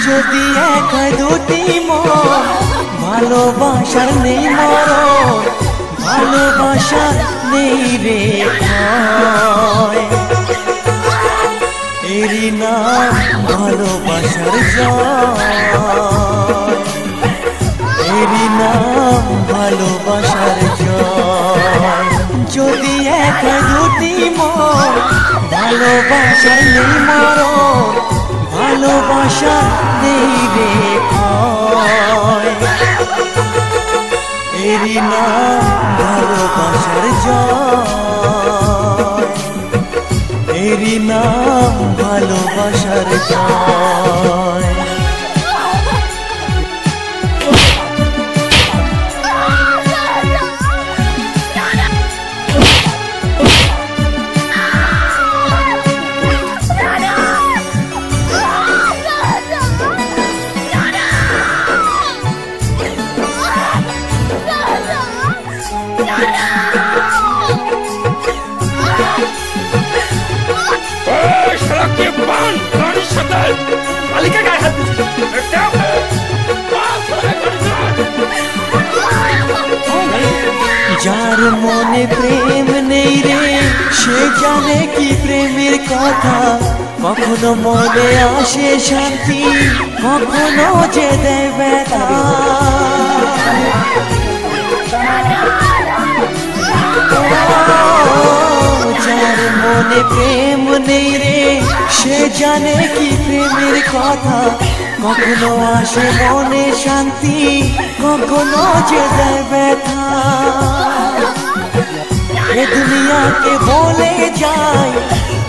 যদি এক দুটি মন ভালোবাসার নেই মরণ, ভালোবাসা নেই রে ভয়, এরই নাম ভালোবাসার জয়, এরই নাম ভালোবাসার জয়। যদি এক দুটি মন ভালোবাসার নেই মরণ, ভালোবাসা নেই রে ভয়, এরই নাম ভালোবাসার জয়, এরই নাম ভালোবাসার জয়। যার মনে প্রেম নেই রে সে জানে কি প্রেমের কথা, কখনো মনে আসে শান্তি, কখনো যে দেয় ব্যথা। যার মনে প্রেম নেই রে সে জানে কি প্রেমের কথা, কখনো আসে মনে শান্তি, কখনো যে দেয় ব্যথা। এ দুনিয়াকে বলে যায়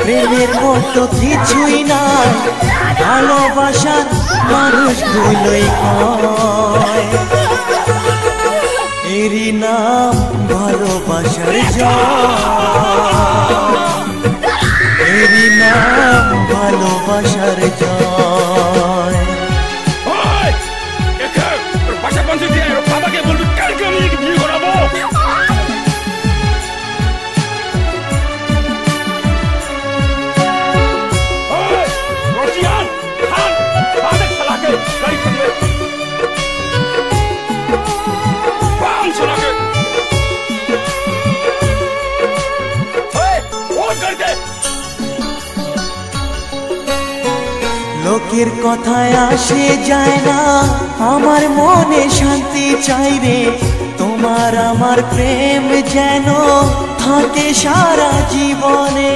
প্রেমের মতো কিছুই নাই, ভালোবাসার মানুষগুলোই কয়, এরই নাম ভালোবাসার জয়, এরই নাম ভালোবাসার জয়। বাবাকে বলবি কালকে আমি বিয়ে করাবো। লোকের কথায় আসে যায় না, আমার মনে শান্তি চাই রে, তোমার আমার প্রেম যেন থাকে সারা জীবনে।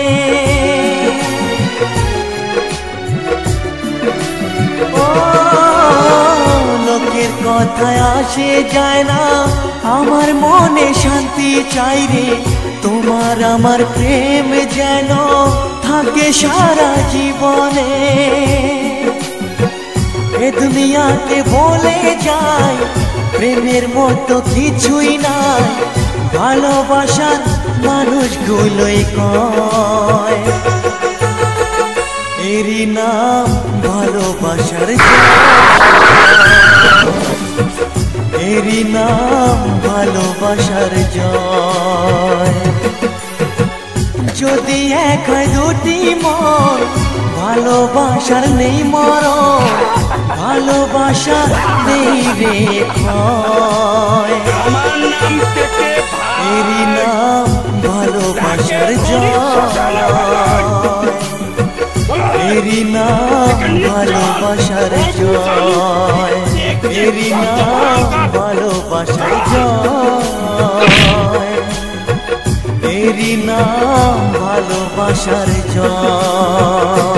ও লোকের কথায় আসে যায় না, আমার মনে শান্তি চাই রে, তোমার আমার প্রেম যেন থাকে সারা জীবনে। এ দুনিয়াকে বলে যায় প্রেমের মতো কিছুই নাই, ভালোবাসার মানুষগুলোই কয়, এরই নাম ভালোবাসার জয়, এরই নাম ভালোবাসার জয়। যদি এক দুটি মন ভালোবাসার নেই মরণ, ভালোবাসা নেই রে ভয়, এরই নাম ভালোবাসার জয়, এরই নাম ভালোবাসার জয়, এরই নাম ভালোবাসার জয়, এরই নাম ভালোবাসার জয়।